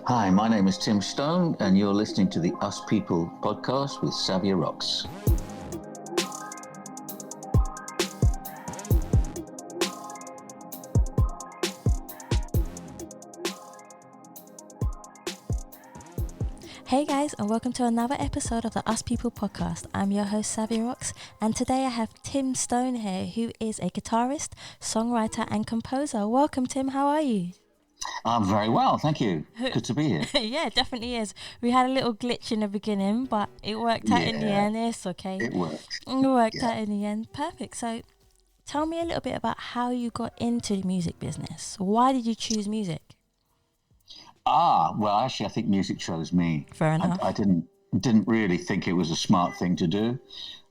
Hi, my name is Tim Stone, and you're listening to the Us People podcast with Savia Rocks. Hey guys, and welcome to another episode of the Us People podcast. I'm your host, Savia Rocks, and today I have Tim Stone here, who is a guitarist, songwriter, and composer. Welcome, Tim. How are you? I'm very well, thank you. Good to be here. Yeah, it definitely is. We had a little glitch in the beginning, but it worked out in the end. It's okay. It worked. It worked out in the end. Perfect. So tell me a little bit about how you got into the music business. Why did you choose music? Well, actually, I think music chose me. Fair enough. I didn't really think it was a smart thing to do.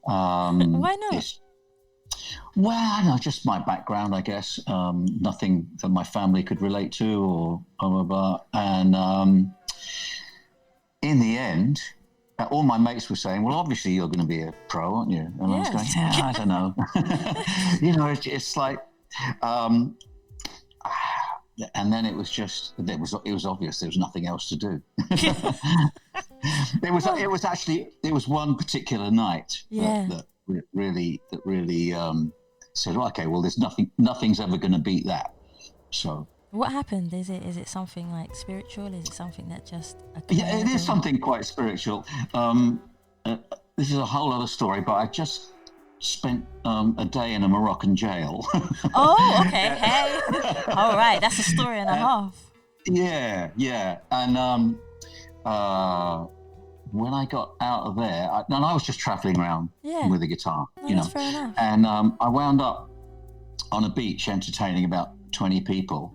Why not? Well, I know, just my background, I guess. Nothing that my family could relate to or blah, blah, blah. And in the end, all my mates were saying, well, obviously you're going to be a pro, aren't you? And I was going, I don't know. It's like... and then it was obvious there was nothing else to do. It was one particular night that really said, okay, well, there's nothing's ever going to beat that. So what happened? Is it something like spiritual? Is it something that just occurred? Yeah, it is something quite spiritual. This is a whole other story, but I just spent a day in a Moroccan jail. Oh, okay. Hey. All right. That's a story and a half. Yeah. And when I got out of there, I was just traveling around with a guitar, That's fair enough. And I wound up on a beach entertaining about 20 people,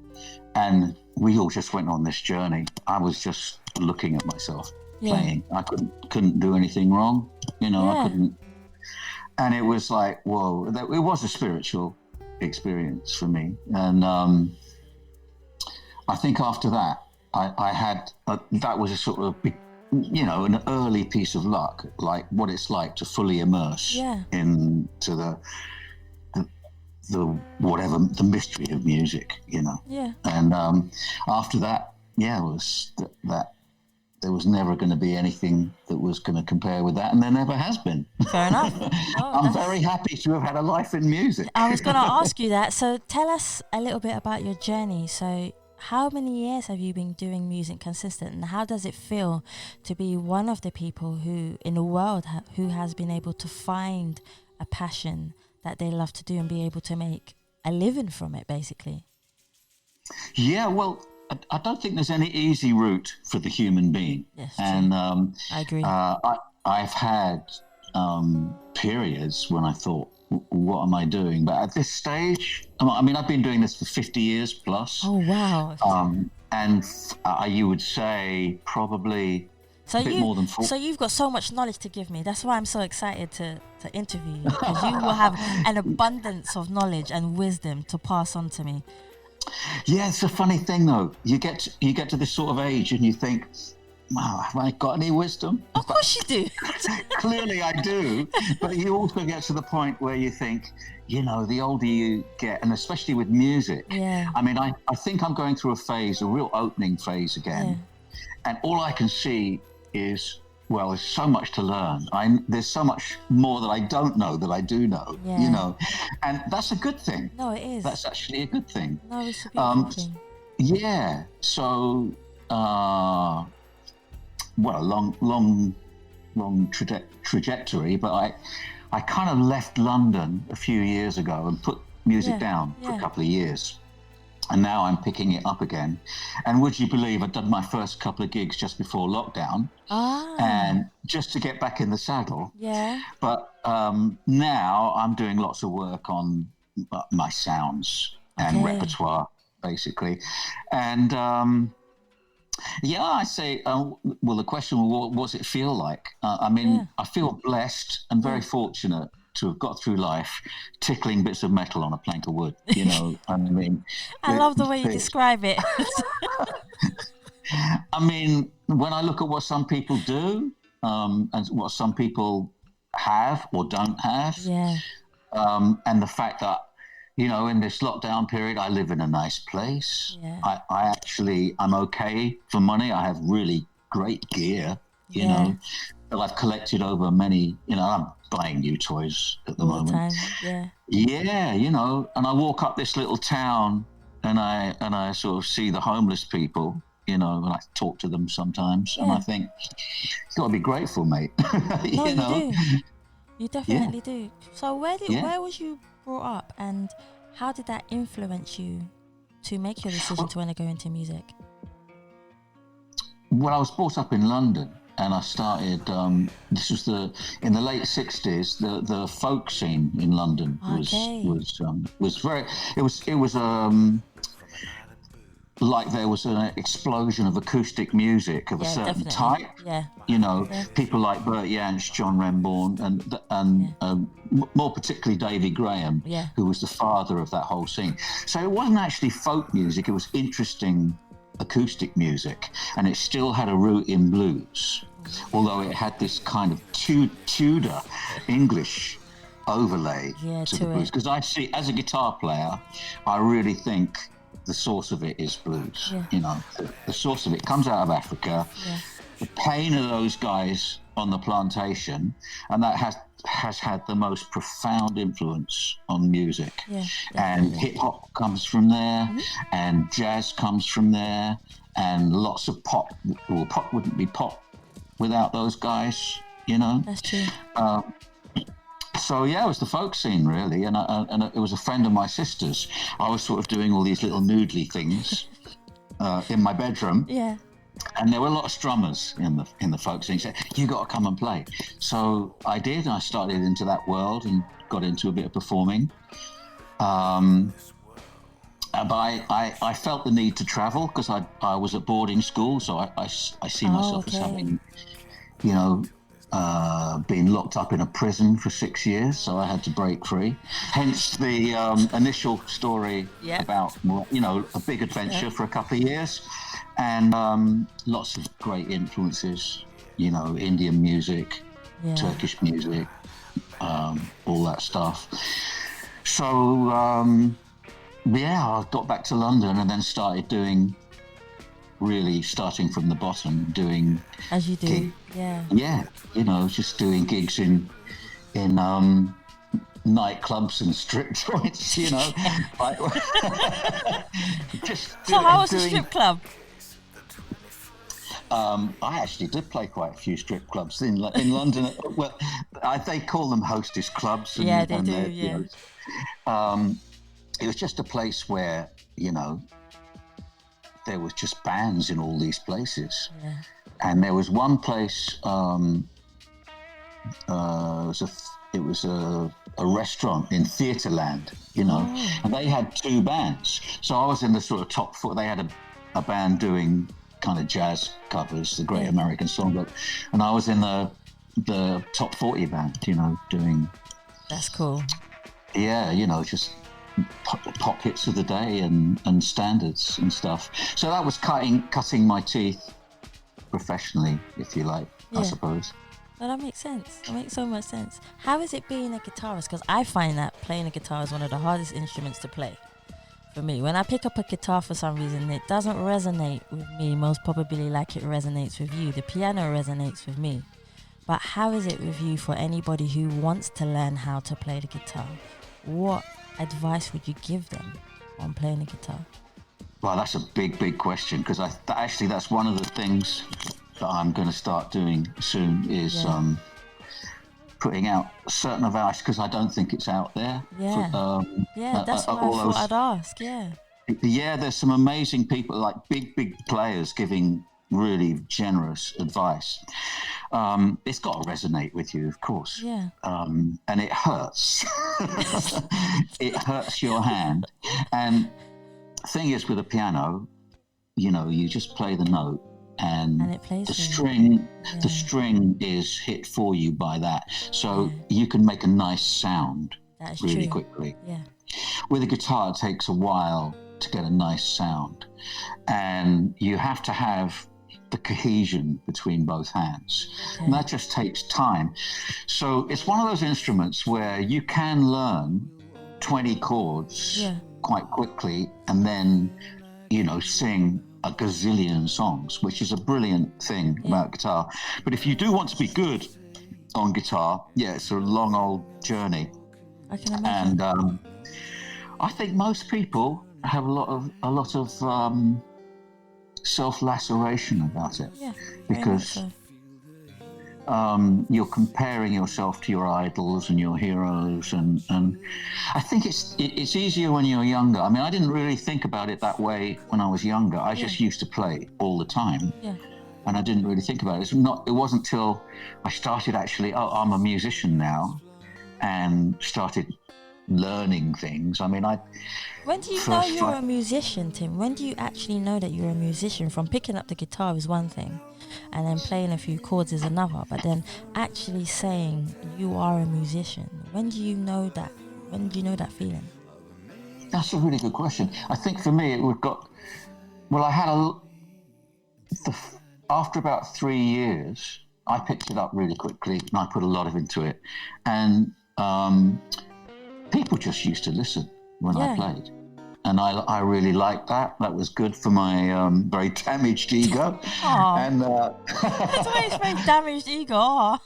and we all just went on this journey. I was just looking at myself playing. I couldn't do anything wrong, I couldn't. And it was like, whoa, it was a spiritual experience for me. And I think after that, I had, that was a sort of, an early piece of luck, like what it's like to fully immerse into the whatever, the mystery of music, Yeah. And after that, it was that. There was never going to be anything that was going to compare with that, and there never has been. Fair enough. I'm very happy to have had a life in music. I was going to ask you that. So tell us a little bit about your journey. So how many years have you been doing music consistent, and how does it feel to be one of the people who in the world who has been able to find a passion that they love to do and be able to make a living from it, basically? Yeah, well, I don't think there's any easy route for the human being. Yes, and I agree. I've had periods when I thought, what am I doing? But at this stage, I've been doing this for 50 years plus. Oh, wow. And you would say probably a bit more than 40. So you've got so much knowledge to give me. That's why I'm so excited to interview you, because you will have an abundance of knowledge and wisdom to pass on to me. Yeah, it's a funny thing though. You get to this sort of age and you think, wow, have I got any wisdom? Of course you do. Clearly I do. But you also get to the point where you think, the older you get, and especially with music. Yeah. I think I'm going through a real opening phase again. Yeah. And all I can see is, well, there's so much to learn. There's so much more that I don't know that I do know, and that's a good thing. No, it is. That's actually a good thing. No, it's a beautiful thing. Yeah. So, long trajectory, but I kind of left London a few years ago and put music down for a couple of years. And now I'm picking it up again. And would you believe I'd done my first couple of gigs just before lockdown, and just to get back in the saddle. Yeah. But now I'm doing lots of work on my sounds and repertoire, basically. And I say, the question, what does it feel like? I feel blessed and very fortunate to have got through life tickling bits of metal on a plank of wood, I love the way you describe it. When I look at what some people do, and what some people have or don't have, and the fact that you know, in this lockdown period, I live in a nice place. Yeah. I'm okay for money. I have really great gear, you know, that I've collected over many, you know, I'm buying new toys at the moment. All the time, yeah. Yeah, you know, and I walk up this little town and I sort of see the homeless people, you know, and I talk to them sometimes, and I think, you've got to be grateful, mate. No, you know? do. You definitely do. So where was you brought up, and how did that influence you to make your decision to want to go into music? Well, I was brought up in London, and I started. This was in the late '60s. The folk scene in London was very. It was like there was an explosion of acoustic music of a certain type. Yeah. You know, people like Bert Jansch, John Renbourn, and more particularly Davy Graham, who was the father of that whole scene. So it wasn't actually folk music; it was interesting acoustic music, and it still had a root in blues, although it had this kind of Tudor English overlay to the blues. Because I see, as a guitar player, I really think the source of it is blues. You know, the source of it comes out of Africa. The pain of those guys on the plantation, and that has had the most profound influence on music. And hip hop comes from there, and jazz comes from there, and lots of pop. Well, pop wouldn't be pop without those guys, you know. That's true. So it was the folk scene really, and it was a friend of my sister's. I was sort of doing all these little noodly things in my bedroom. Yeah. And there were a lot of strummers in the folk scene. He said, "You got to come and play." So I did. I started into that world and got into a bit of performing. But I felt the need to travel because I was at boarding school, so I see myself as having, you know, been locked up in a prison for 6 years, so I had to break free. Hence the initial story about, you know, a big adventure for a couple of years. And lots of great influences, you know, Indian music, Turkish music, all that stuff. So, I got back to London and then started starting from the bottom, doing... As you do, Yeah, you know, just doing gigs in nightclubs and strip joints, you know. So how was the strip club? I actually did play quite a few strip clubs in London. Well, they call them hostess clubs. And, they do. You know, it was just a place where, you know, there was just bands in all these places. And there was one place. It was a restaurant in Theatreland, you know, and they had two bands. So I was in the sort of top four. They had a band doing kind of jazz covers, the Great American Songbook, and I was in the top 40 band, you know, doing... That's cool. Yeah, you know, just pop hits of the day and standards and stuff. So that was cutting my teeth professionally, if you like, I suppose. Well, that makes sense. That makes so much sense. How is it being a guitarist? Because I find that playing a guitar is one of the hardest instruments to play. For me, when I pick up a guitar, for some reason it doesn't resonate with me, most probably like it resonates with you. The piano resonates with me. But how is it with you, for anybody who wants to learn how to play the guitar? What advice would you give them on playing the guitar? Well, that's a big question, because that's one of the things that I'm going to start doing soon is putting out certain advice, because I don't think it's out there. That's what I thought I'd ask. There's some amazing people, like big players, giving really generous advice. It's got to resonate with you, of course. And it hurts. It hurts your hand. And the thing is, with a piano, you know, you just play the note, and it plays the string is hit for you by that, so you can make a nice sound really quickly. With a guitar, it takes a while to get a nice sound, and you have to have the cohesion between both hands, and that just takes time. So it's one of those instruments where you can learn 20 chords Yeah. quite quickly and then, sing a gazillion songs, which is a brilliant thing about guitar. But if you do want to be good on guitar, it's a long old journey. I can imagine. And I think most people have a lot of self-laceration about it. Yeah, because you're comparing yourself to your idols and your heroes, and I think it's easier when you're younger. I mean, I didn't really think about it that way when I was younger. I just used to play all the time, and I didn't really think about it. It wasn't till I started actually. Oh, I'm a musician now, and started learning things. I mean, when do you know you're a musician, Tim? When do you actually know that you're a musician? From picking up the guitar is one thing, and then playing a few chords is another, but then actually saying you are a musician, when do you know that? When do you know that feeling? That's a really good question. I think for me I had after about 3 years, I picked it up really quickly and I put a lot into it, and people just used to listen when I played. And I really liked that. That was good for my very damaged ego. And that's why it's very damaged ego. Aww.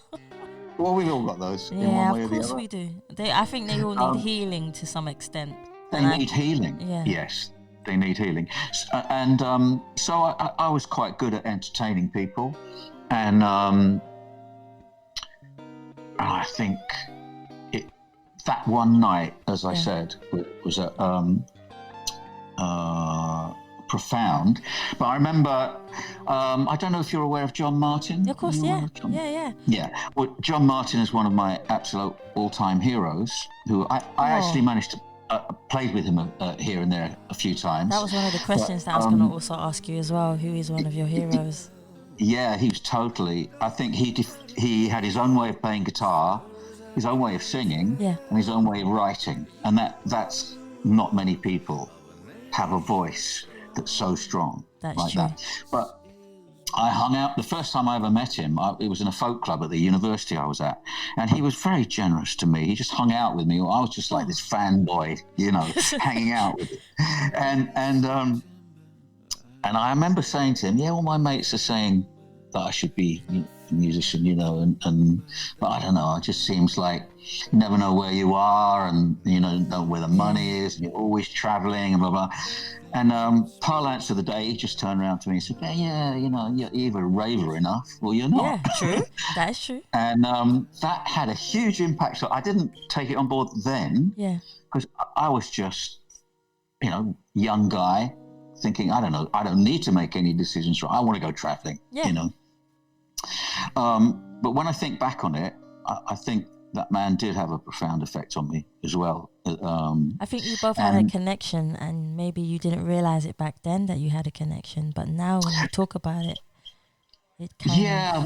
Well, we've all got those. Yeah, in one way of or the course other. we do. I think they all need healing to some extent. They need healing. Yeah. Yes, they need healing. So I was quite good at entertaining people, and I think that one night, as I said, was a profound. But I remember, I don't know if you're aware of John Martyn. Of course, yeah. Well, John Martyn is one of my absolute all-time heroes, who I actually managed to play with him here and there a few times. That was one of the questions that I was going to also ask you as well. Who is one of your heroes? Yeah, he was totally. I think he had his own way of playing guitar, his own way of singing, and his own way of writing, and that's not many people have a voice that's so strong like that. But I hung out, the first time I ever met him, it was in a folk club at the university I was at, and he was very generous to me. He just hung out with me. I was just like this fanboy, hanging out with him. And I remember saying to him, all my mates are saying that I should be a musician, but I don't know, it just seems like you never know where you are, and don't know where the money is, and you're always traveling and blah blah. And parlance of the day, he just turned around to me and said, you're either a raver enough or you're not. Yeah, true. That is true. And that had a huge impact. So I didn't take it on board then, because I was just young guy thinking, I don't need to make any decisions. I want to go traveling. But when I think back on it, I think that man did have a profound effect on me as well. I think you both had a connection, and maybe you didn't realize it back then that you had a connection, but now when you talk about it, it kind of...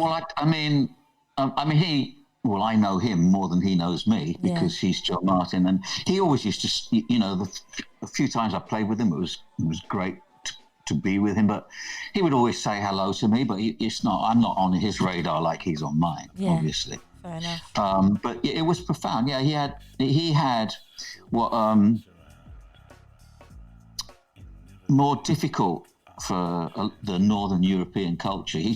Well, I know him more than he knows me, because he's John Martyn, and he always used to, a few times I played with him, it was great to be with him, but he would always say hello to me, but I'm not on his radar like he's on mine, obviously. Fair enough. But it was profound. Yeah, he had what more difficult for the Northern European culture. He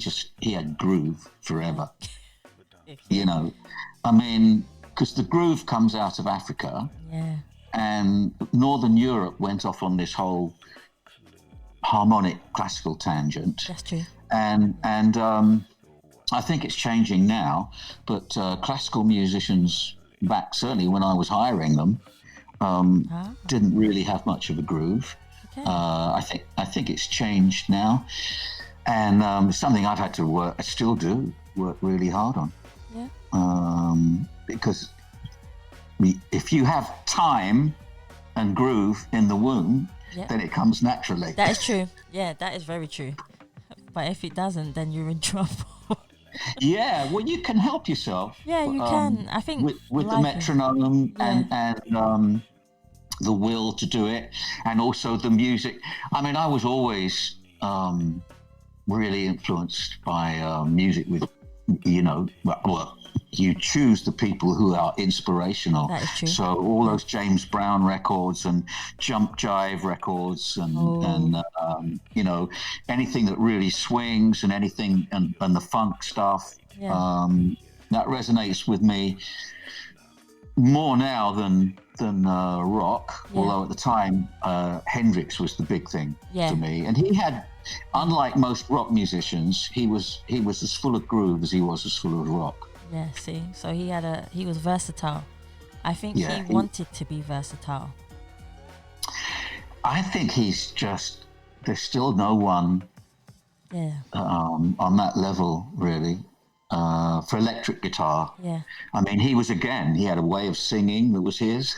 had groove forever. I mean, because the groove comes out of Africa, and Northern Europe went off on this whole harmonic classical tangent. That's true. And I think it's changing now, but classical musicians back, certainly when I was hiring them, didn't really have much of a groove. Okay. I think it's changed now, and it's something I've had to work really hard on. Yeah. Because if you have time and groove in the womb, then it comes naturally. That is true. Yeah, that is very true. But if it doesn't, then you're in trouble. Yeah, well, you can help yourself. Yeah, you can. I think with the metronome and the will to do it, and also the music. I mean, I was always really influenced by music with, you choose the people who are inspirational. That is true. So all those James Brown records and Jump Jive records and you know, anything that really swings and anything and the funk stuff, that resonates with me more now than rock. Although at the time Hendrix was the big thing to me, and he had, unlike most rock musicians, he was as full of groove as he was as full of rock. Yeah, see, so he was versatile. I think he wanted to be versatile. I think there's still no one on that level, really, for electric guitar. Yeah. I mean, he had a way of singing that was his.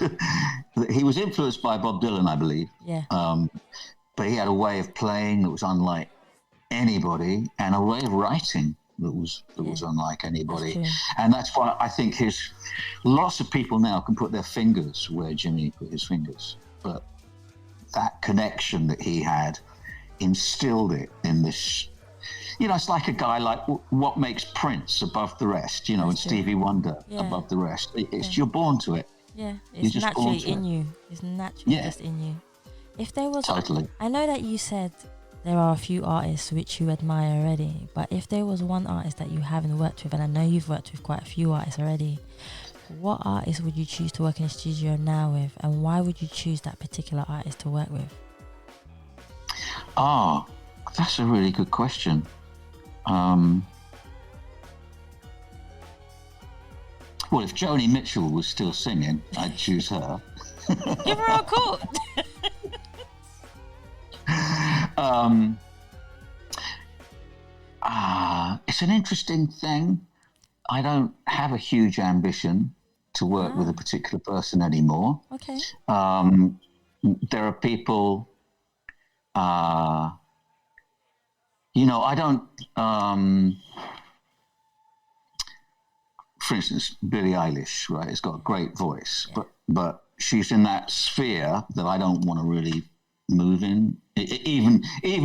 He was influenced by Bob Dylan, I believe. Yeah. But he had a way of playing that was unlike anybody, and a way of writing that was unlike anybody. And that's why I think lots of people now can put their fingers where Jimmy put his fingers, but that connection that he had instilled it in this. You know, it's like a guy like what makes Prince above the rest, you know, and Stevie Wonder above the rest. You're born to it. Yeah, it's naturally in you. It's naturally just in you. If there was, totally. I know that you said there are a few artists which you admire already, but if there was one artist that you haven't worked with, and I know you've worked with quite a few artists already, what artist would you choose to work in the studio now with, and why would you choose that particular artist to work with? Oh, that's a really good question. Well, if Joni Mitchell was still singing, I'd choose her. Give her a call. It's an interesting thing. I don't have a huge ambition to work with a particular person anymore. Okay. There are people, you know, I don't, for instance, Billie Eilish, right, has got a great voice, but she's in that sphere that I don't want to really move in. Even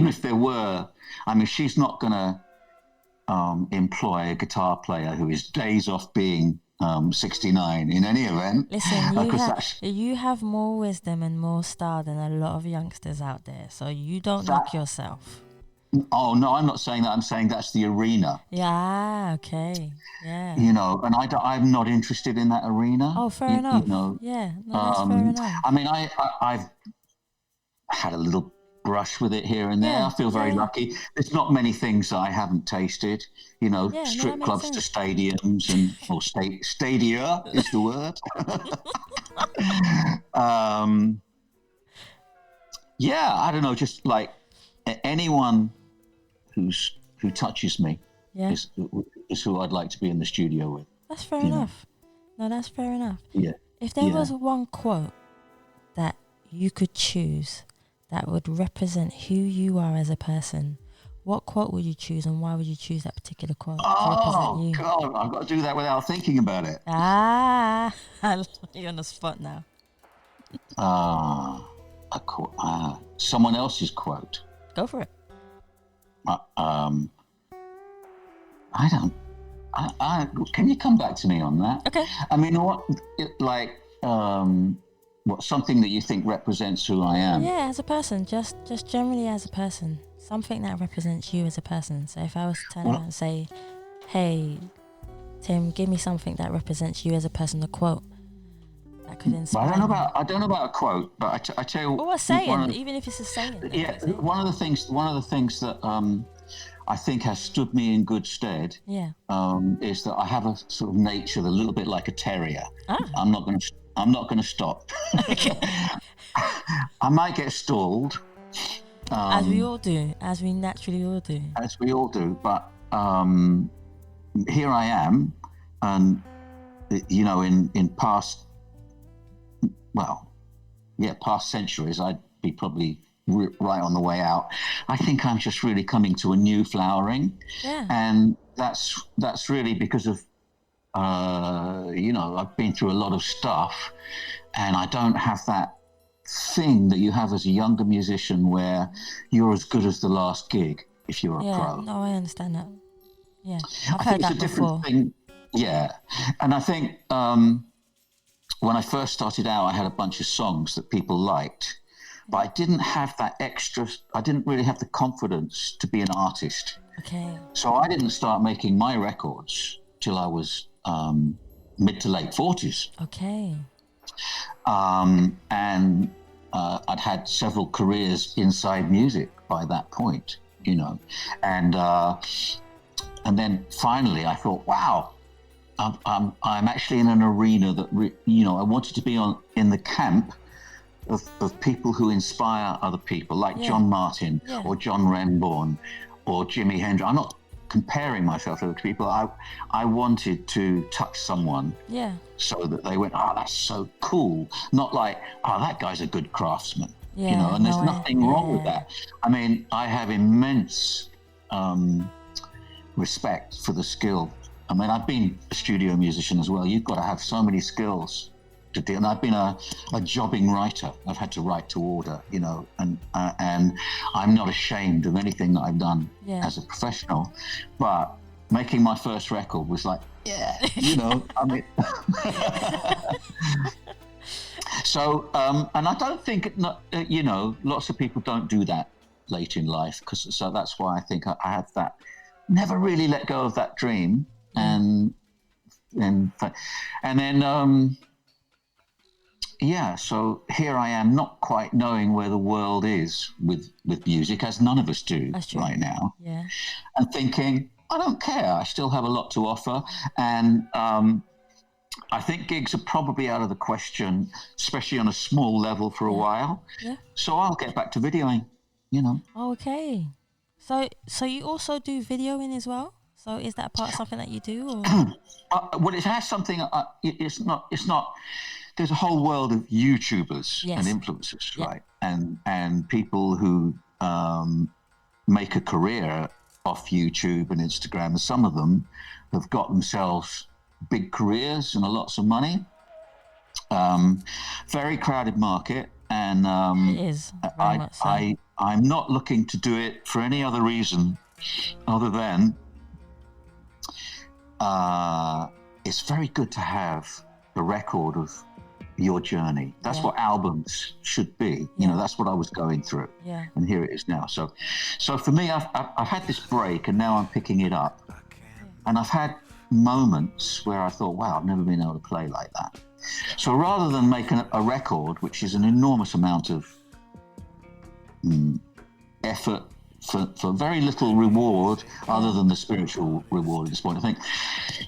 if there were, I mean, she's not going to employ a guitar player who is days off being 69 in any event. Listen, you have more wisdom and more style than a lot of youngsters out there, so you don't knock yourself. Oh, no, I'm not saying that. I'm saying that's the arena. Yeah, okay. Yeah. You know, and I'm not interested in that arena. Oh, fair enough. You know, yeah, no, that's fair enough. I mean, I've had a little brush with it here and there. I feel very lucky. There's not many things that I haven't tasted. You know, strip clubs to stadiums or stadia is the word. I don't know, just like anyone who touches me is who I'd like to be in the studio with. That's fair enough. No, that's fair enough. Yeah. If there was one quote that you could choose that would represent who you are as a person, what quote would you choose, and why would you choose that particular quote to represent you? Oh, God, I've got to do that without thinking about it. You're on the spot now. A quote. Someone else's quote. Go for it. Can you come back to me on that? Okay. I mean, what something that you think represents who I am? Yeah, as a person, just generally as a person, something that represents you as a person. So if I was to turn around and say, "Hey, Tim, give me something that represents you as a person," a quote that could inspire. I don't know about a quote, but I tell you. Or a saying, even if it's a saying. Yeah, one of the things that I think has stood me in good stead. Is that I have a sort of nature a little bit like a terrier. I'm not going to stop. Okay. I might get stalled. As we all do. As we naturally all do. As we all do. But here I am. And, you know, in past centuries, I'd be probably right on the way out. I think I'm just really coming to a new flowering. Yeah. And that's really because of, you know, I've been through a lot of stuff, and I don't have that thing that you have as a younger musician where you're as good as the last gig if you're a pro. No, I understand that. Yeah, I think it's a different thing. Yeah, and I think when I first started out, I had a bunch of songs that people liked, but I didn't have that extra. I didn't really have the confidence to be an artist. Okay. So I didn't start making my records till I was mid to late 40s. Okay. And I'd had several careers inside music by that point, you know, and then finally I thought, wow, I'm actually in an arena that I wanted to be in the camp of people who inspire other people, like John Martyn or John Renbourn or Jimi Hendrix. I'm not comparing myself to other people. I wanted to touch someone so that they went, oh, that's so cool. Not like, oh, that guy's a good craftsman. And there's nothing wrong with that. I mean, I have immense respect for the skill. I mean, I've been a studio musician as well. You've got to have so many skills to do. And I've been a jobbing writer. I've had to write to order, and I'm not ashamed of anything that I've done as a professional. But making my first record was like, I mean. So, and I don't think, lots of people don't do that late in life. So that's why I think I had that, never really let go of that dream. And then, so here I am, not quite knowing where the world is with music, as none of us do right now. Yeah. And thinking, I don't care. I still have a lot to offer. And I think gigs are probably out of the question, especially on a small level for a while. Yeah. So I'll get back to videoing, Okay. So you also do videoing as well? So is that part of something that you do? Or? Well, it has something. It's not. There's a whole world of YouTubers and influencers, right? And people who make a career off YouTube and Instagram. And some of them have got themselves big careers and lots of money. Very crowded market, and it is. Very much so. I'm not looking to do it for any other reason other than it's very good to have a record of your journey. That's what albums should be. That's what I was going through. Yeah. And here it is now. So for me, I've had this break, and now I'm picking it up. And I've had moments where I thought, wow, I've never been able to play like that. So rather than making a record, which is an enormous amount of effort for very little reward other than the spiritual reward at this point, I think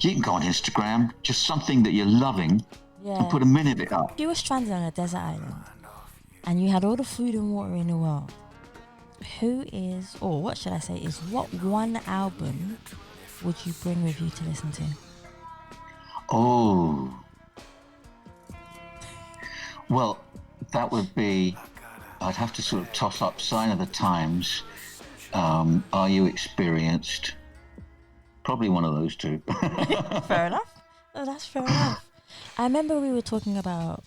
you can go on Instagram, just something that you're loving, and put a minute of it up. You were stranded on a desert island and you had all the food and water in the world. What one album would you bring with you to listen to? Oh, well, that would be, I'd have to sort of toss up Sign of the Times, Are You Experienced? Probably one of those two. Fair enough. Oh, that's fair enough. I remember we were talking about,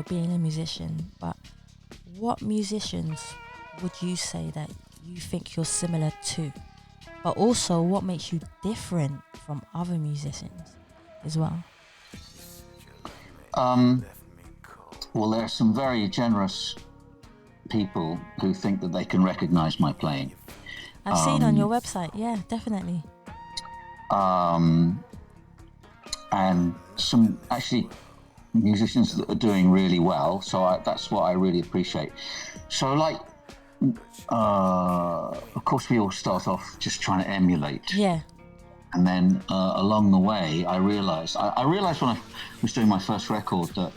being a musician, but what musicians would you say that you think you're similar to? But also, what makes you different from other musicians as well? Well, there are some very generous people who think that they can recognize my playing. I've seen on your website, yeah, definitely. And some actually musicians that are doing really well. So that's what I really appreciate. So of course we all start off just trying to emulate. Yeah. And then along the way, I realized when I was doing my first record that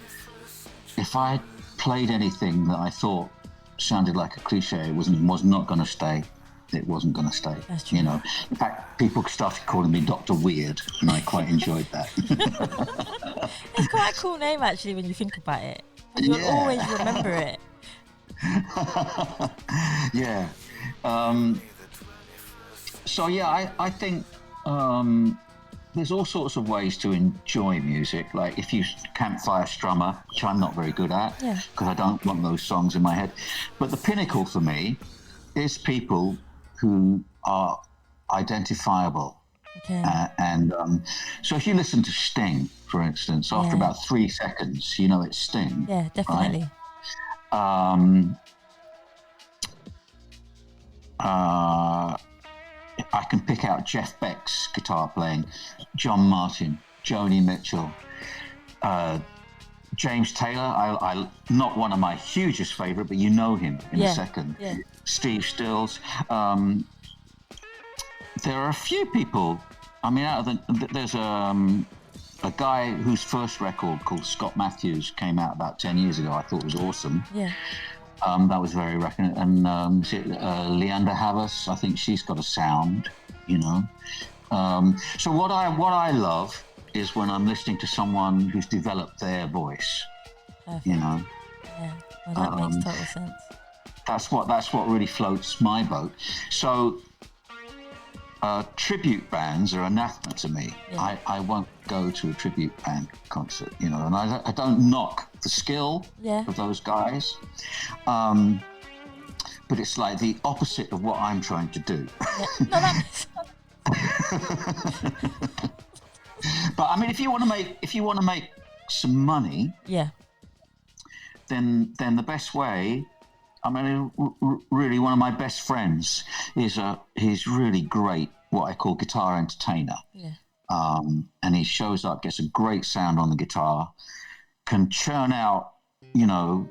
if I played anything that I thought sounded like a cliche, it was not going to stay. It wasn't going to stay. That's true. In fact, people started calling me Dr. Weird, and I quite enjoyed that. It's quite a cool name, actually, when you think about it. And you'll always remember it. Yeah. I think there's all sorts of ways to enjoy music. Like if you campfire strummer, which I'm not very good at, because I don't want those songs in my head. But the pinnacle for me is people who are identifiable Okay. So if you listen to Sting, for instance, after about 3 seconds, you know it's Sting. Yeah, definitely. Right? I can pick out Jeff Beck's guitar playing, John Martyn, Joni Mitchell, James Taylor. I not one of my hugest favourite, but you know him in a second. Yeah. Steve Stills. There are a few people. I mean, there's a guy whose first record called Scott Matthews came out about 10 years ago. I thought was awesome. Yeah. That was very reckoned. And Leander Havas, I think she's got a sound, you know. So what I love is when I'm listening to someone who's developed their voice. Perfect. You know. Yeah, well, that makes total sense. That's what really floats my boat. So tribute bands are anathema to me. Yeah. I won't go to a tribute band concert, you know, and I don't knock the skill of those guys, but it's like the opposite of what I'm trying to do. Yeah. No, that makes sense. But I mean, if you want to make some money, then the best way. I mean, really, one of my best friends he's really great, what I call guitar entertainer. Yeah. And he shows up, gets a great sound on the guitar, can churn out, you know,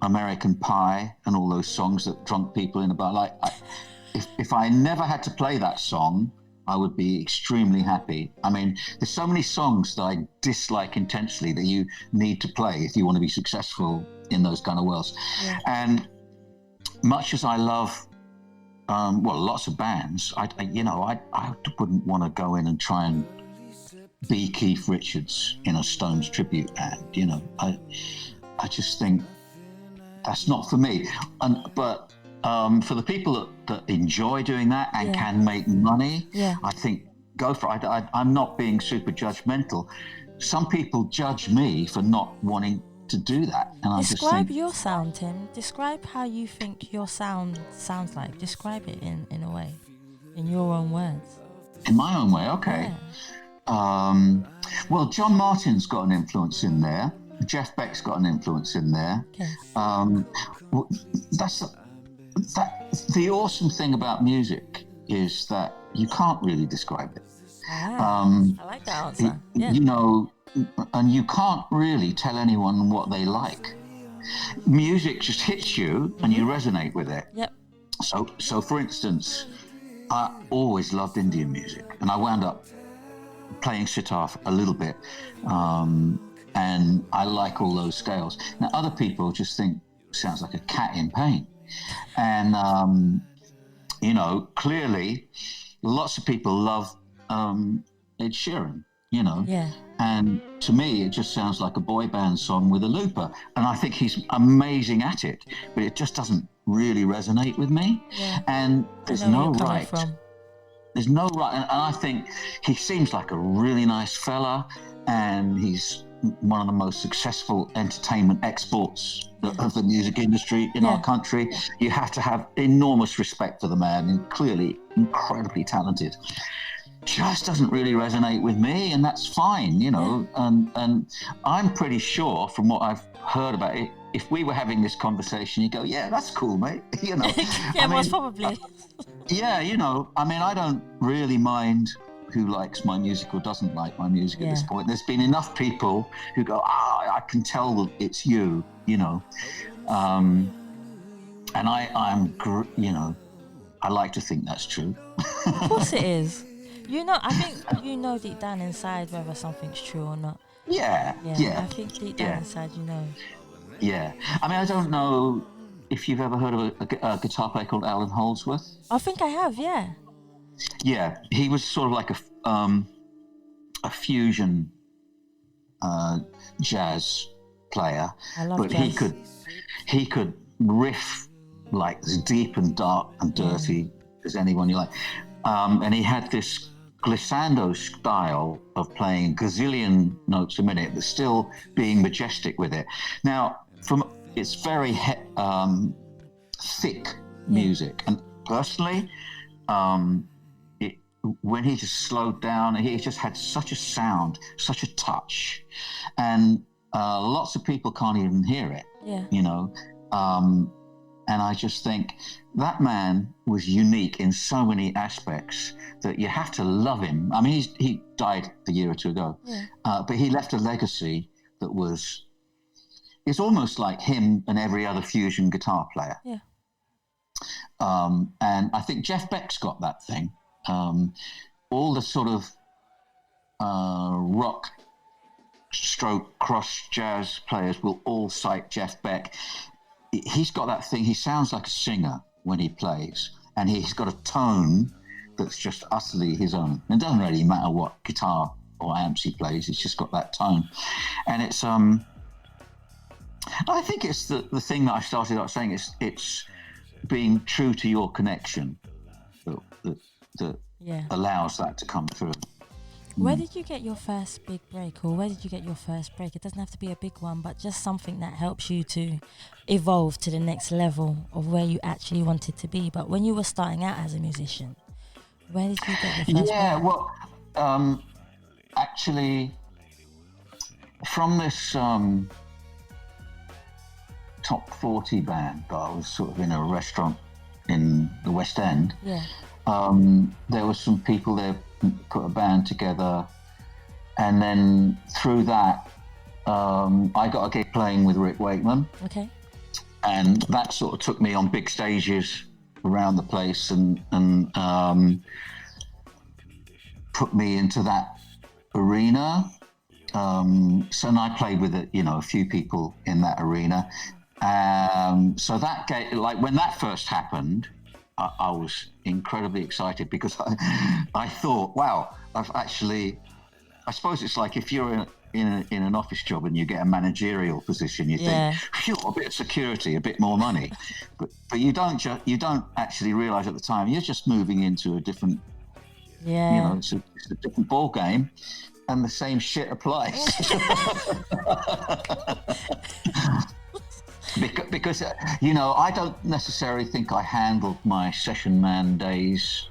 American Pie and all those songs that drunk people in a bar. Like, if I never had to play that song, I would be extremely happy. I mean, there's so many songs that I dislike intensely that you need to play if you want to be successful in those kind of worlds. Yeah. And much as I love, lots of bands, I wouldn't want to go in and try and be Keith Richards in a Stones tribute band. You know, I just think that's not for me. But for the people that enjoy doing that and can make money, I think go for it. I'm not being super judgmental. Some people judge me for not wanting to do that, and describe your sound, Tim. Describe how you think your sound sounds like. Describe it in a way, in your own words. In my own way, okay. Well, John Martyn's got an influence in there. Jeff Beck's got an influence in there. Okay. That's the awesome thing about music is that you can't really describe it. I like that answer. You know. And you can't really tell anyone what they like. Music just hits you and you resonate with it. Yep. So for instance, I always loved Indian music, and I wound up playing sitar a little bit, and I like all those scales. Now other people just think it sounds like a cat in pain, and you know, clearly lots of people love Ed Sheeran. You know, and to me, it just sounds like a boy band song with a looper. And I think he's amazing at it, but it just doesn't really resonate with me. Yeah. And there's no right. There's no right. And I think he seems like a really nice fella, and he's one of the most successful entertainment exports of the music industry in our country. You have to have enormous respect for the man, and clearly incredibly talented. Just doesn't really resonate with me, and that's fine, you know. And I'm pretty sure from what I've heard about it, if we were having this conversation, you go, yeah, that's cool, mate. You know. Most probably. You know, I mean, I don't really mind who likes my music or doesn't like my music at this point. There's been enough people who go, I can tell that it's you, you know. And I'm, you know, I like to think that's true. Of course it is. You know, I think you know deep down inside whether something's true or not. Yeah. I think deep down inside you know. Yeah. I mean, I don't know if you've ever heard of a guitar player called Alan Holdsworth. I think I have, yeah. Yeah, he was sort of like a fusion jazz player. I love jazz. He could riff like as deep and dark and dirty as anyone you like. And he had this glissando style of playing gazillion notes a minute, but still being majestic with it. Now, it's very thick music, and personally, when he just slowed down, he just had such a sound, such a touch, and lots of people can't even hear it. Yeah. You know, and I just think that man was unique in so many aspects that you have to love him. I mean, he died a year or two ago, but he left a legacy that was. It's almost like him and every other fusion guitar player. Yeah. And I think Jeff Beck's got that thing. All the sort of rock stroke cross jazz players will all cite Jeff Beck. He's got that thing. He sounds like a singer when he plays, and he's got a tone that's just utterly his own. It doesn't really matter what guitar or amps he plays. He's just got that tone. And it's I think it's the thing that I started out saying. It's being true to your connection that allows that to come through. Where did you get your first big break, or where did you get your first break? It doesn't have to be a big one, but just something that helps you to evolve to the next level of where you actually wanted to be. But when you were starting out as a musician, where did you get your first break? Well, actually, from this top 40 band that I was sort of in a restaurant in the West End, there were some people there put a band together, and then through that I got a gig playing with Rick Wakeman. Okay. And that sort of took me on big stages around the place and put me into that arena. So and I played with a few people in that arena. So that gave, like when that first happened, I was incredibly excited because I thought, wow, I suppose it's like if you're in an office job and you get a managerial position, you think, phew, a bit of security, a bit more money, but you don't actually realize at the time you're just moving into a different, it's a different ball game, and the same shit applies. Because I don't necessarily think I handled my session man days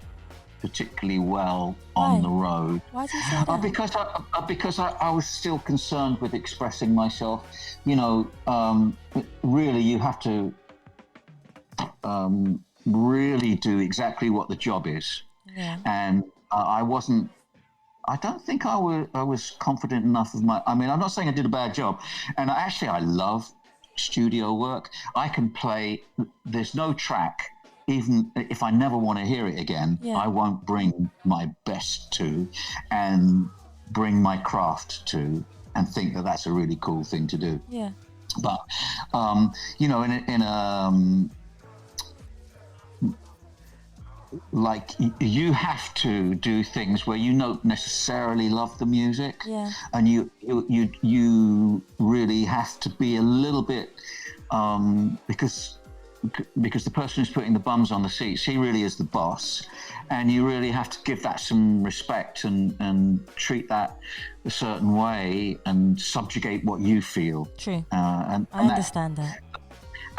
particularly well on the road. Why do you say that? Because I was still concerned with expressing myself. Really, you have to really do exactly what the job is. Yeah. And I don't think I was confident enough of my. I mean, I'm not saying I did a bad job, and I love studio work. I can play. There's no track, even if I never want to hear it again, I won't bring my best to and bring my craft to and think that that's a really cool thing to do. Yeah. But, in a like you have to do things where you don't necessarily love the music, and you really have to be a little bit because the person who's putting the bums on the seats, he really is the boss, and you really have to give that some respect and treat that a certain way and subjugate what you feel. True. And I understand that.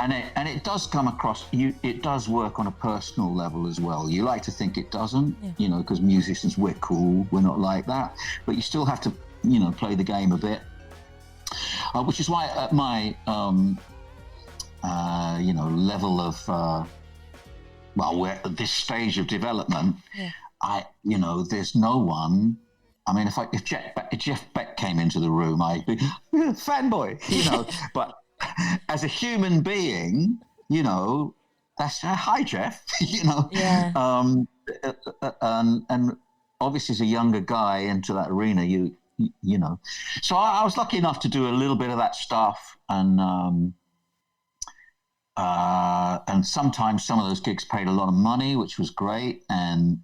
And it does come across. It does work on a personal level as well. You like to think it doesn't, because musicians, we're cool. We're not like that, but you still have to, play the game a bit. Which is why at my, level of, we're at this stage of development. There's no one. I mean, if Jeff Beck came into the room, I'd be fanboy, but. As a human being, that's hi Jeff, and obviously as a younger guy into that arena, you know. So I was lucky enough to do a little bit of that stuff, and sometimes some of those gigs paid a lot of money, which was great, and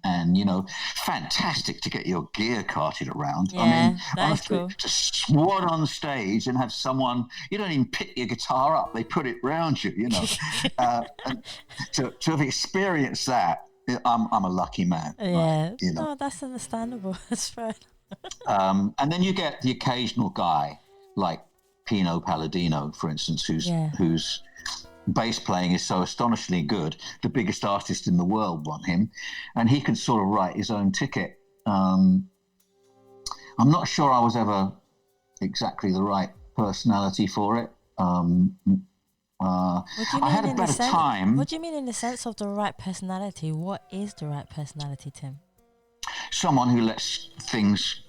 fantastic to get your gear carted around. Yeah, I mean, that's honestly, cool. to swat on stage and have someone, you don't even pick your guitar up, they put it round you, and to have experienced that, I'm a lucky man. Yeah, right, no, that's understandable. That's fair. And then you get the occasional guy like Pino Palladino, for instance, who's bass playing is so astonishingly good. The biggest artist in the world want him, and he can sort of write his own ticket. I'm not sure I was ever exactly the right personality for it. I had a better time. What do you mean in the sense of the right personality? What is the right personality, Tim? Someone who lets things,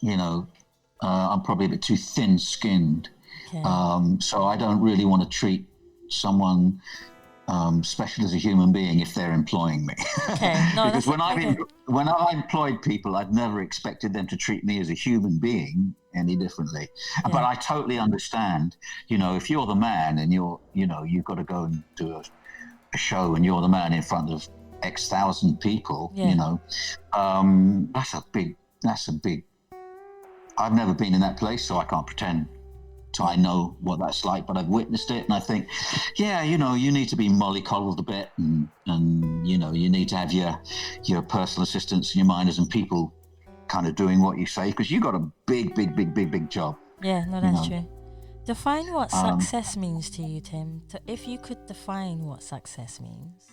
I'm probably a bit too thin-skinned. Okay. So I don't really want to treat someone special as a human being if they're employing me. Okay. No, because when I employed people, I'd never expected them to treat me as a human being any differently. Yeah. But I totally understand, if you're the man and you've got to go and do a show and you're the man in front of X thousand people, that's a big, I've never been in that place, so I can't pretend I know what that's like, but I've witnessed it, and I think, you need to be mollycoddled a bit, and you need to have your personal assistants and your minders and people kind of doing what you say, because you got a big job. Yeah, no, that's true. Define what success means to you, Tim. If you could define what success means,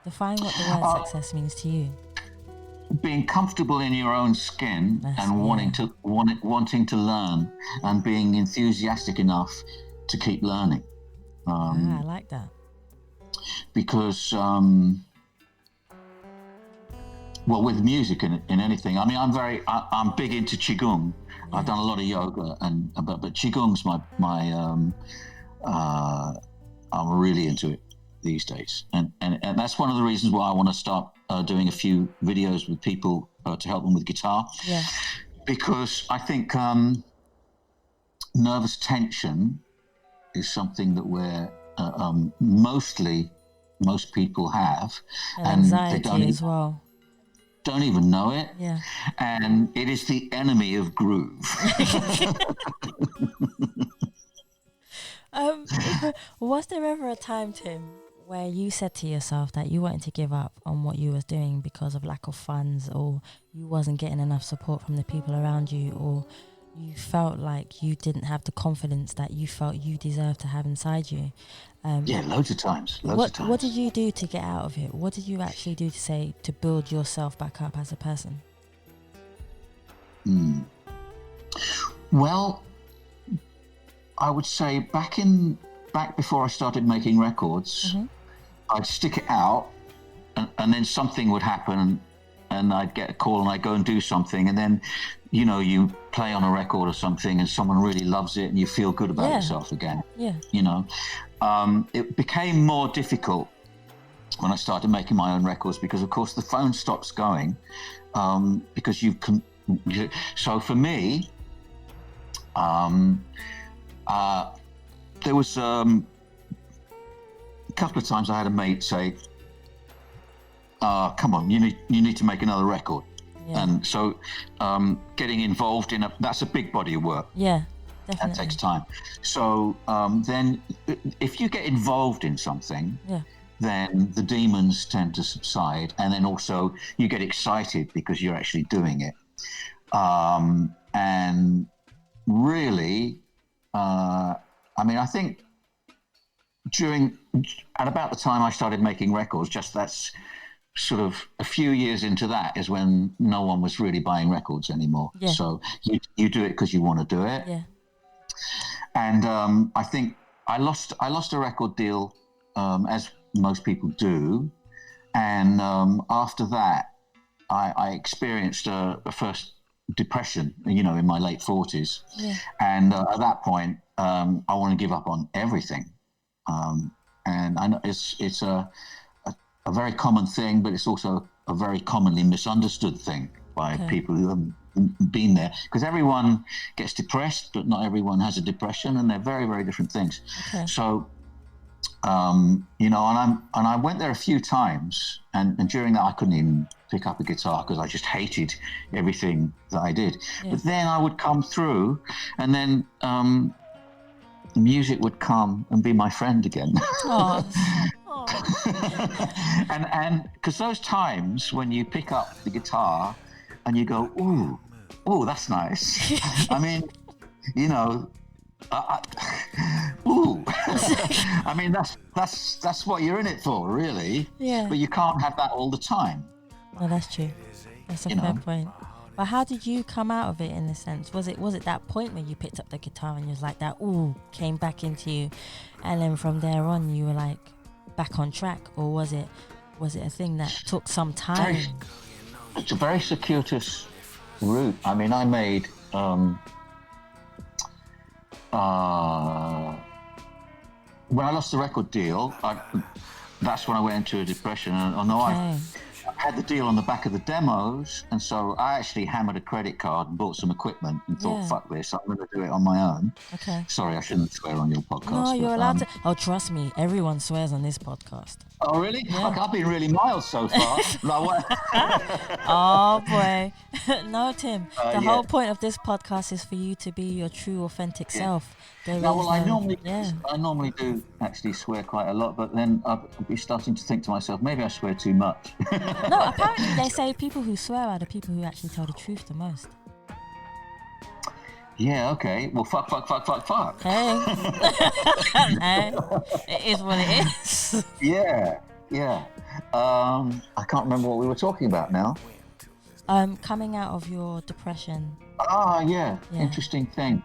define what the word success means to you. Being comfortable in your own skin and wanting to learn and being enthusiastic enough to keep learning. I like that. Because, with music and in anything, I mean, I'm big into Qigong. Yeah. I've done a lot of yoga, but Qigong's I'm really into it these days, and that's one of the reasons why I want to start doing a few videos with people to help them with guitar. Yeah. Because I think nervous tension is something that we're most people have, and anxiety as well. Don't even know it. Yeah. And it is the enemy of groove. Was there ever a time, Tim, where you said to yourself that you wanted to give up on what you was doing because of lack of funds, or you wasn't getting enough support from the people around you, or you felt like you didn't have the confidence that you felt you deserved to have inside you? Loads of times. What did you do to get out of it? What did you actually do to build yourself back up as a person? Well, I would say back before I started making records, I'd stick it out, and then something would happen, and I'd get a call, and I'd go and do something, and then, you play on a record or something, and someone really loves it, and you feel good about yourself again. Yeah. It became more difficult when I started making my own records, because, of course, the phone stops going, because so for me, there was a couple of times I had a mate say, come on, you need to make another record. Yeah. And so getting involved that's a big body of work. Yeah, definitely. That takes time. So then if you get involved in something, then the demons tend to subside, and then also you get excited because you're actually doing it. And really, I think at about the time I started making records, just that's sort of a few years into that is when no one was really buying records anymore. Yeah. So you do it because you want to do it. Yeah. And I think I lost a record deal, as most people do. And after that, I experienced a first depression, in my late 40s. Yeah. And at that point, I want to give up on everything. And I know it's a very common thing, but it's also a very commonly misunderstood thing by people who have been there, because everyone gets depressed, but not everyone has a depression, and they're very, very different things. Okay. So, and I went there a few times, and during that I couldn't even pick up a guitar because I just hated everything that I did. Yeah. But then I would come through, and then the music would come and be my friend again. Oh. And because those times when you pick up the guitar and you go, ooh, that's nice. I mean, ooh, cool. I mean, that's what you're in it for, really. Yeah. But you can't have that all the time. No, that's true. That's a fair point. But how did you come out of it, in a sense? Was it that point when you picked up the guitar and you was like that, came back into you, and then from there on you were like back on track, or was it a thing that took some time? It's a very circuitous route. I mean, I made when I lost the record deal, that's when I went into a depression. And I had the deal on the back of the demos, and so I actually hammered a credit card and bought some equipment and thought, fuck this, I'm going to do it on my own. Okay. Sorry, I shouldn't swear on your podcast. No, you're allowed to. Oh, trust me, everyone swears on this podcast. Oh, really? Yeah. I've been really mild so far. Oh, boy. No, Tim. The whole point of this podcast is for you to be your true, authentic self. I normally do actually swear quite a lot, but then I'll be starting to think to myself, maybe I swear too much. No, apparently they say people who swear are the people who actually tell the truth the most. Yeah, okay. Well, fuck. Hey. Hey. It is what it is. Yeah. I can't remember what we were talking about now. Coming out of your depression. Yeah. Interesting thing.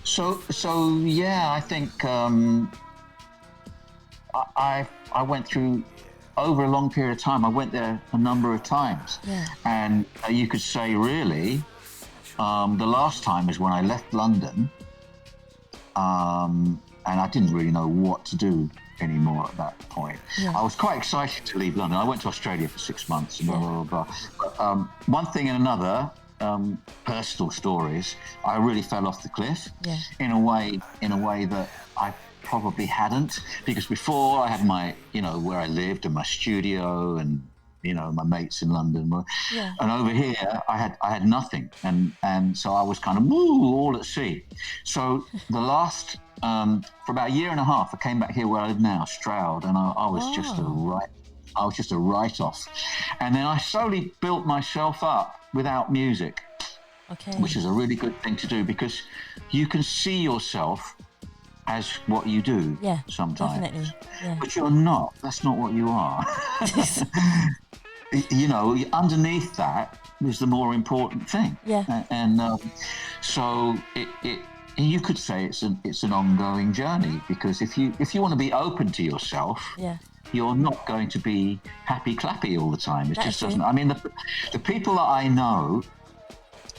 So yeah, I think I went through, over a long period of time, I went there a number of times. Yeah. And you could say really, the last time is when I left London, and I didn't really know what to do anymore at that point. Yeah. I was quite excited to leave London. I went to Australia for 6 months and blah, blah, blah, blah. But one thing and another, personal stories, I really fell off the cliff in a way that I probably hadn't, because before I had my, where I lived and my studio and, my mates in London, and over here I had nothing, and so I was kind of all at sea. So the last for about a year and a half, I came back here where I live now, Stroud, and I was just a write-off, and then I slowly built myself up without music, which is a really good thing to do, because you can see yourself as what you do sometimes. Definitely. Yeah. But you're not. That's not what you are. Underneath that is the more important thing. Yeah. And so you could say it's an ongoing journey, because if you want to be open to yourself, you're not going to be happy clappy all the time. It just doesn't. I mean, the people that I know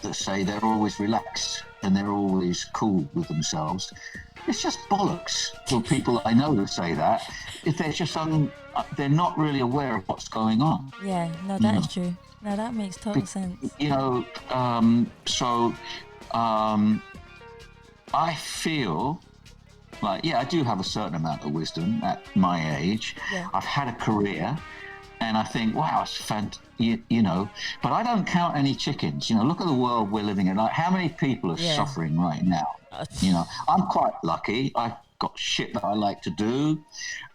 that say they're always relaxed and they're always cool with themselves, it's just bollocks for people that I know that say that. If they're just they're not really aware of what's going on. Yeah, no, that is true. No, that makes total sense. I feel like, I do have a certain amount of wisdom at my age. Yeah. I've had a career, and I think, wow, it's fantastic. But I don't count any chickens. Look at the world we're living in. Like, how many people are suffering right now? I'm quite lucky. I've got shit that I like to do,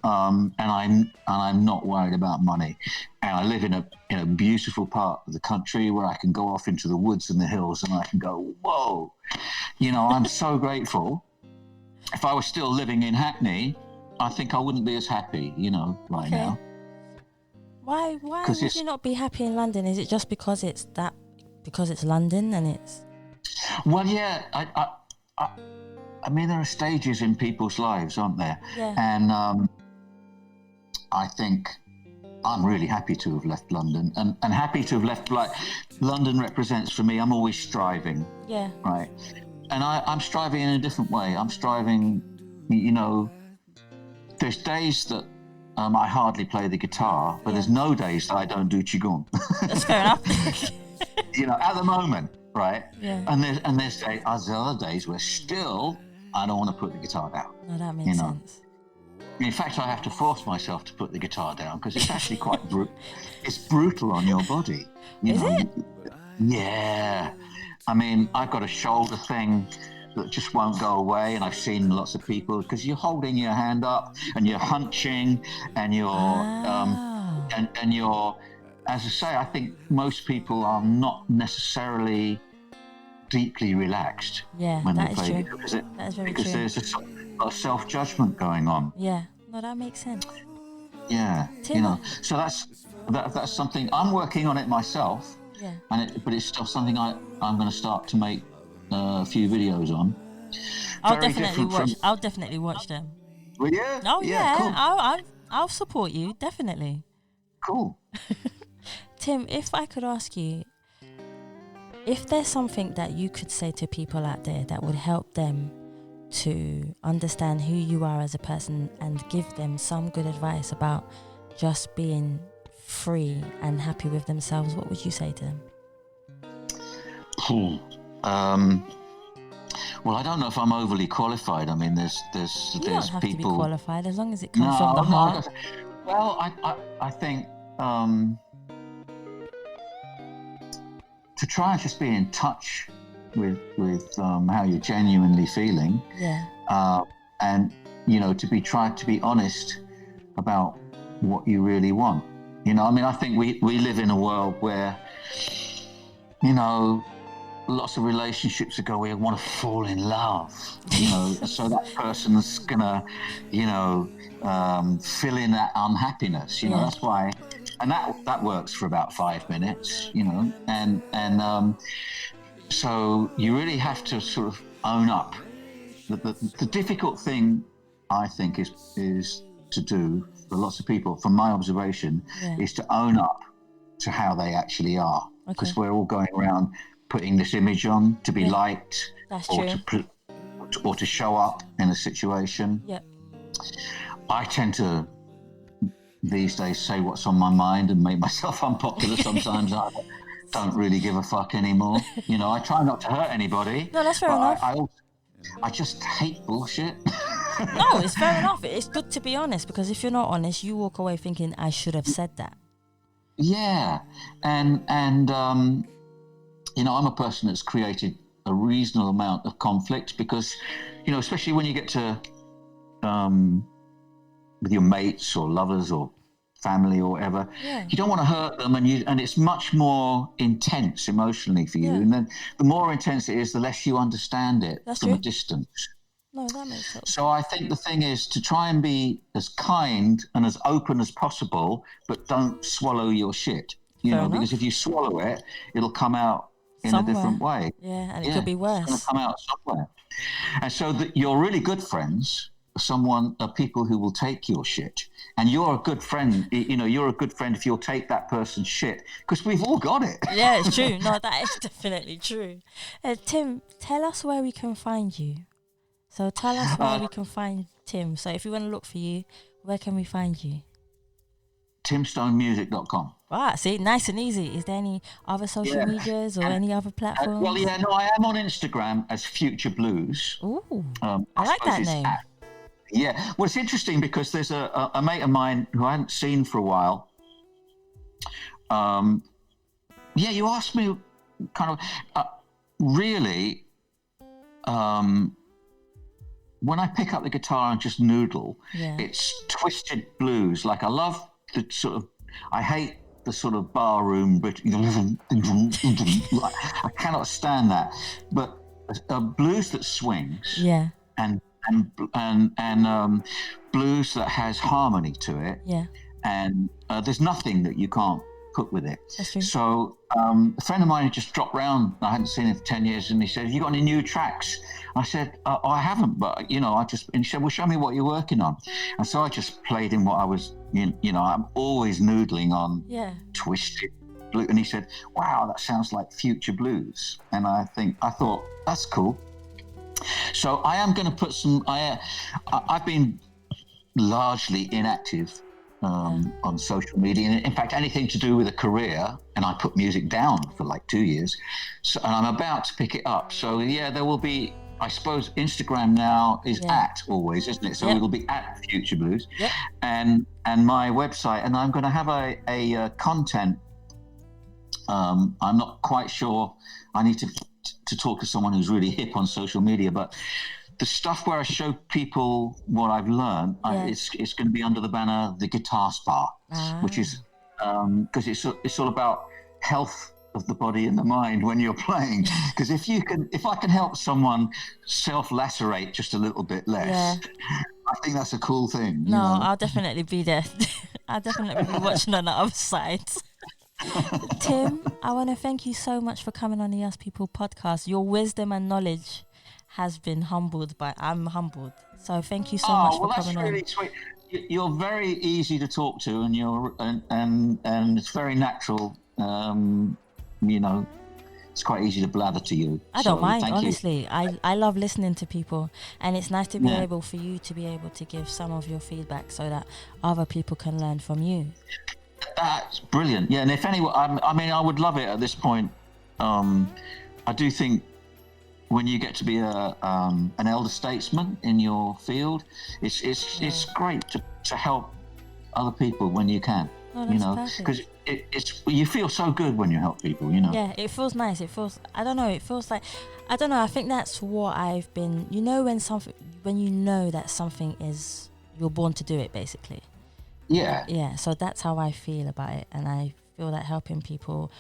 and I'm not worried about money. And I live in a beautiful part of the country where I can go off into the woods and the hills, and I can go, whoa. I'm so grateful. If I was still living in Hackney, I think I wouldn't be as happy, right now. Why would you not be happy in London? Is it just because it's London and it's... Well, yeah, I mean, there are stages in people's lives, aren't there? Yeah. And I think I'm really happy to have left London, and happy to have left, like, London represents for me, I'm always striving. Yeah. Right. And I'm striving in a different way. I'm striving, there's days that I hardly play the guitar, but there's no days that I don't do Qigong. That's fair enough. At the moment, right? Yeah. And there's other days where still I don't want to put the guitar down. No, that makes sense. In fact, I have to force myself to put the guitar down, because it's actually quite it's brutal on your body. Is it? Yeah. I mean, I've got a shoulder thing that just won't go away, and I've seen lots of people, because you're holding your hand up and you're hunching and you're and you're, as I say, I think most people are not necessarily deeply relaxed when they play it, because there's a lot of self-judgment going on. Yeah, no, that makes sense. Yeah, Tim, so that's something I'm working on it myself. Yeah. But it's still something I'm going to start to make a few videos on. I'll definitely watch them. Will you? Oh yeah, cool. I'll support you, definitely. Cool. Tim, if I could ask you, if there's something that you could say to people out there that would help them to understand who you are as a person and give them some good advice about just being free and happy with themselves, what would you say to them? Well, I don't know if I'm overly qualified. I mean, there's you don't have people. To be qualified as long as it comes from the heart. Well, I think to try and just be in touch with how you're genuinely feeling. Yeah. And try to be honest about what you really want. I mean, I think we live in a world where, lots of relationships ago, we want to fall in love, so that person's gonna, fill in that unhappiness, that's why, and that works for about 5 minutes, and so you really have to sort of own up. The difficult thing, I think, is to do for lots of people, from my observation, is to own up to how they actually are, because we're all going around putting this image on to be liked. That's or true. or to show up in a situation. Yeah. I tend to these days say what's on my mind and make myself unpopular sometimes. I don't really give a fuck anymore. I try not to hurt anybody. No, that's fair enough. I just hate bullshit. No, it's fair enough. It's good to be honest, because if you're not honest, you walk away thinking, I should have said that. Yeah. And I'm a person that's created a reasonable amount of conflict because, especially when you get to with your mates or lovers or family or whatever, you don't want to hurt them, and it's much more intense emotionally for you. And then the more intense it is, the less you understand it from a distance. No, that makes sense. So I think the thing is to try and be as kind and as open as possible, but don't swallow your shit. Because if you swallow it, it'll come out in a different way. Yeah, and it could be worse. It's going to come out somewhere. And so your really good friends are people who will take your shit. And you're a good friend, you're a good friend if you'll take that person's shit, because we've all got it. Yeah, it's true. No, that is definitely true. Tim, tell us where we can find you. So tell us where we can find Tim. So if we want to look for you, where can we find you? timstonemusic.com. Right, see, nice and easy. Is there any other social medias or any other platforms? I am on Instagram as Future Blues. Ooh, I like that name. Well, it's interesting because there's a mate of mine who I hadn't seen for a while. You asked me kind of really, when I pick up the guitar and just noodle, it's twisted blues. Like I love the sort of, I hate the sort of bar room, but I cannot stand that. But blues that swings, and blues that has harmony to it, and there's nothing that you can't put with it. That's true. So a friend of mine had just dropped round. I hadn't seen him for 10 years, and he said, "Have you got any new tracks?" I said, "I haven't, but and he said, "Well, show me what you're working on." And so I just played him what I was, I'm always noodling on twisted blue. And he said, "Wow, that sounds like Future Blues." And I thought that's cool. So I am going to put some. I've been largely inactive on social media, and in fact, anything to do with a career. And I put music down for like 2 years, so and I'm about to pick it up. So there will be. I suppose Instagram now is at always, isn't it? So it'll be at Future Blues, and my website. And I'm going to have a content. I'm not quite sure. I need to talk to someone who's really hip on social media, but the stuff where I show people what I've learned, it's going to be under the banner The Guitar Spa, which is because it's all about health of the body and the mind when you're playing. Because if I can help someone self-lacerate just a little bit less, I think that's a cool thing. No, I'll definitely be there. I'll definitely be watching on the other side. Tim, I want to thank you so much for coming on the Us People podcast. Your wisdom and knowledge has been humbled, but I'm humbled. So thank you so much for coming on. That's really sweet. You're very easy to talk to, and and it's very natural. It's quite easy to blather to you. I don't mind, honestly. I love listening to people, and it's nice to be able for you to be able to give some of your feedback so that other people can learn from you. That's brilliant. Yeah, and if anyone, I would love it at this point. I do think when you get to be an elder statesman in your field, it's great to help other people when you can. Oh, that's because you feel so good when you help people. Yeah, it feels nice. It feels, I don't know. It feels like, I don't know. I think that's what I've been. When you know that something is, you're born to do it, basically. Yeah. Yeah. So that's how I feel about it, and I feel that helping people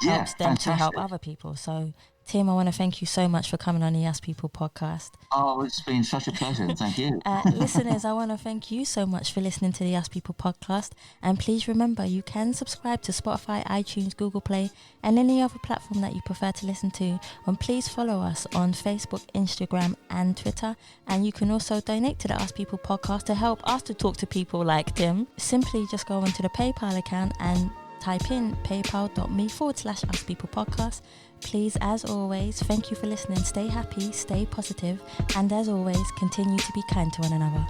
helps them to help other people. So, Tim, I want to thank you so much for coming on the Us People podcast. Oh, it's been such a pleasure. Thank you. Listeners, I want to thank you so much for listening to the Us People podcast. And please remember, you can subscribe to Spotify, iTunes, Google Play, and any other platform that you prefer to listen to. And please follow us on Facebook, Instagram, and Twitter. And you can also donate to the Us People podcast to help us to talk to people like Tim. Simply just go onto the PayPal account and type in paypal.me/uspeoplepodcast. Please, as always, thank you for listening. Stay happy, stay positive, and as always, continue to be kind to one another.